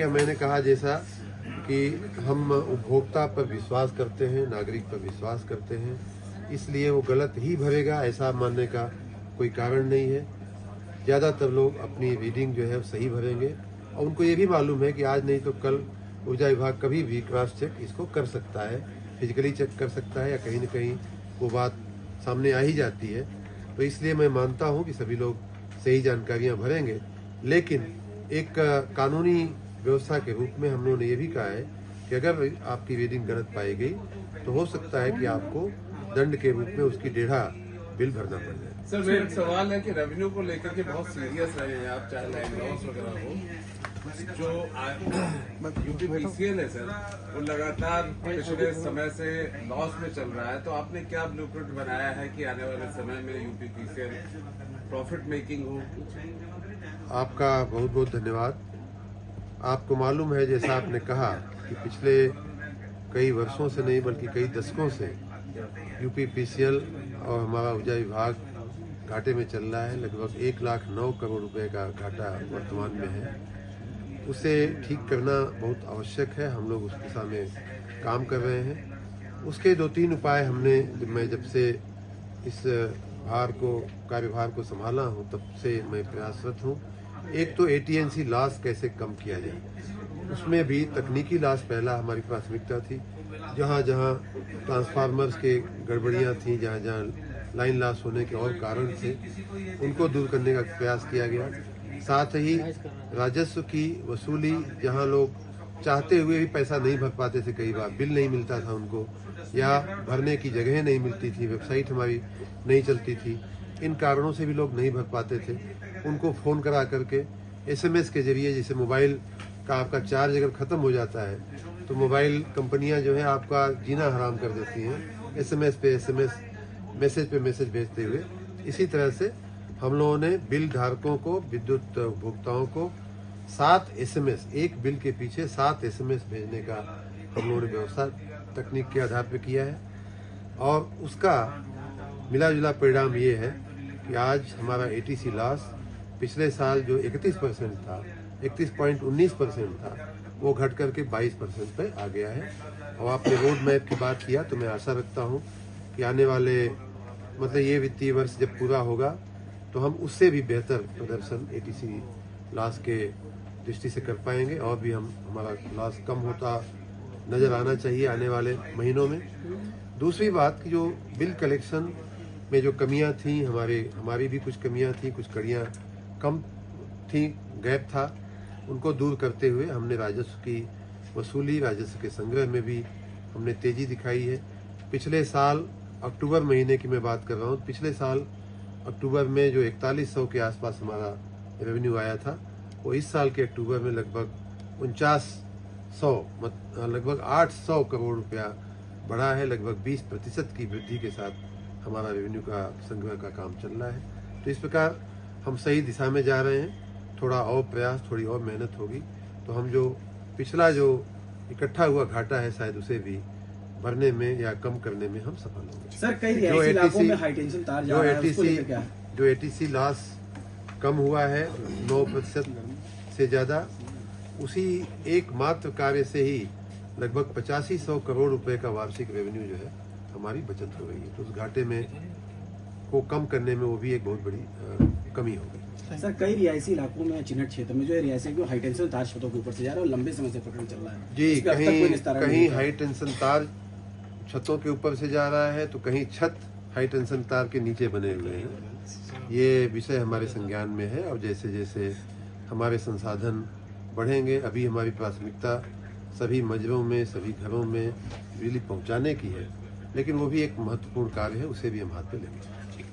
कि मैंने कहा जैसा कि हम उपभोक्ता पर विश्वास करते हैं, नागरिक पर विश्वास करते हैं, इसलिए वो गलत ही भरेगा ऐसा मानने का कोई कारण नहीं है। ज़्यादातर लोग अपनी रीडिंग जो है सही भरेंगे और उनको ये भी मालूम है कि आज नहीं तो कल ऊर्जा विभाग कभी भी क्रॉस चेक इसको कर सकता है, फिजिकली चेक कर सकता है या कहीं न कहीं वो बात सामने आ ही जाती है। तो इसलिए मैं मानता हूँ कि सभी लोग सही जानकारियाँ भरेंगे, लेकिन एक कानूनी व्यवस्था के रूप में हम लोगों ने ये भी कहा है कि अगर आपकी रीडिंग गलत पाई गई तो हो सकता है कि आपको दंड के रूप में उसकी 1.5 बिल भरना पड़ जाए। सर, मेरा एक सवाल है कि रेवेन्यू को लेकर के बहुत सीरियस रहे हैं आप, चाहे लैंड लॉस वगैरह हो, जो यूपीपीसीएल है सर, वो लगातार पिछले समय से लॉस में चल रहा है। तो आपने क्या ब्लूप्रिंट बनाया है कि आने वाले समय में यूपीपीसीएल प्रॉफिट मेकिंग हो? आपका बहुत बहुत धन्यवाद। आपको मालूम है, जैसा आपने कहा कि पिछले कई वर्षों से नहीं बल्कि कई दशकों से यूपीपीसीएल और हमारा ऊर्जा विभाग घाटे में चल रहा है। लगभग 1,09 करोड़ रुपए का घाटा वर्तमान में है। उसे ठीक करना बहुत आवश्यक है। हम लोग उस दिशा में काम कर रहे हैं। उसके 2-3 उपाय हमने जब से इस कार्यभार को संभाला हूँ तब से मैं प्रयासरत हूँ। एक तो AT&C लॉस कैसे कम किया जाए, उसमें भी तकनीकी लॉस पहला हमारी प्राथमिकता थी। जहाँ जहाँ ट्रांसफार्मर्स के गड़बड़ियाँ थी, जहाँ जहाँ लाइन लॉस होने के और कारण थे, उनको दूर करने का प्रयास किया गया। साथ ही राजस्व की वसूली, जहाँ लोग चाहते हुए भी पैसा नहीं भर पाते थे, कई बार बिल नहीं मिलता था उनको या भरने की जगह नहीं मिलती थी, वेबसाइट हमारी नहीं चलती थी, इन कारणों से भी लोग नहीं भर पाते थे। उनको फ़ोन करा करके SMS के जरिए, जैसे मोबाइल का आपका चार्ज अगर ख़त्म हो जाता है तो मोबाइल कंपनियां जो है आपका जीना हराम कर देती हैं, SMS पे SMS, मैसेज पे मैसेज भेजते हुए। इसी तरह से हम लोगों ने बिल धारकों को, विद्युत उपभोक्ताओं को 7 SMS, एक बिल के पीछे 7 SMS भेजने का हम लोगों ने व्यवस्था तकनीक के आधार पर किया है। और उसका मिला जुला परिणाम ये है कि आज हमारा ATC लॉस पिछले साल जो 31% था, 31.19% था, वो घट करके 22% पे आ गया है। और आपने रोड मैप की बात किया तो मैं आशा रखता हूँ कि आने वाले ये वित्तीय वर्ष जब पूरा होगा तो हम उससे भी बेहतर प्रदर्शन ATC लॉस के दृष्टि से कर पाएंगे और भी हमारा लॉस कम होता नज़र आना चाहिए आने वाले महीनों में। दूसरी बात कि जो बिल कलेक्शन में जो कमियां थी, हमारी भी कुछ कमियां थी, कुछ कड़ियां कम थी, गैप था, उनको दूर करते हुए हमने राजस्व की वसूली, राजस्व के संग्रह में भी हमने तेजी दिखाई है। पिछले साल अक्टूबर महीने की मैं बात कर रहा हूँ, पिछले साल अक्टूबर में जो 4100 के आसपास हमारा रेवेन्यू आया था, वो इस साल के अक्टूबर में लगभग 4900, लगभग 800 करोड़ रुपया बढ़ा है। लगभग 20% की वृद्धि के साथ हमारा रेवेन्यू का संग्रह का काम चल रहा है। तो इस प्रकार हम सही दिशा में जा रहे हैं। थोड़ा और प्रयास, थोड़ी और मेहनत होगी तो हम जो पिछला जो इकट्ठा हुआ घाटा है शायद उसे भी भरने में या कम करने में हम सफल होंगे। सर, कई रियायती इलाकों में हाई टेंशन तार जा रहा है, उसको लेकर क्या है? जो ATC लॉस कम हुआ है 9% से ज़्यादा, उसी एकमात्र कार्य से ही लगभग 8500 करोड़ रुपए का वार्षिक रेवेन्यू जो है हमारी बचत हो गई है। तो उस घाटे में को कम करने में वो भी एक बहुत बड़ी कमी हो गई। सर, कई रियायती इलाकों में, चिन्हित क्षेत्र में जो है रियायती हाई टेंशन तार छतों के ऊपर से जा रहा है और लंबे समय से प्रकरण चल रहा है जी। कहीं हाई टेंशन तार छतों के ऊपर से जा रहा है तो कहीं छत हाई टेंशन तार के नीचे बने हुए हैं। ये विषय हमारे संज्ञान में है और जैसे जैसे हमारे संसाधन बढ़ेंगे, अभी हमारी प्राथमिकता सभी मजरों में, सभी घरों में बिजली पहुंचाने की है, लेकिन वो भी एक महत्वपूर्ण कार्य है, उसे भी हम हाथ में लेंगे। ठीक।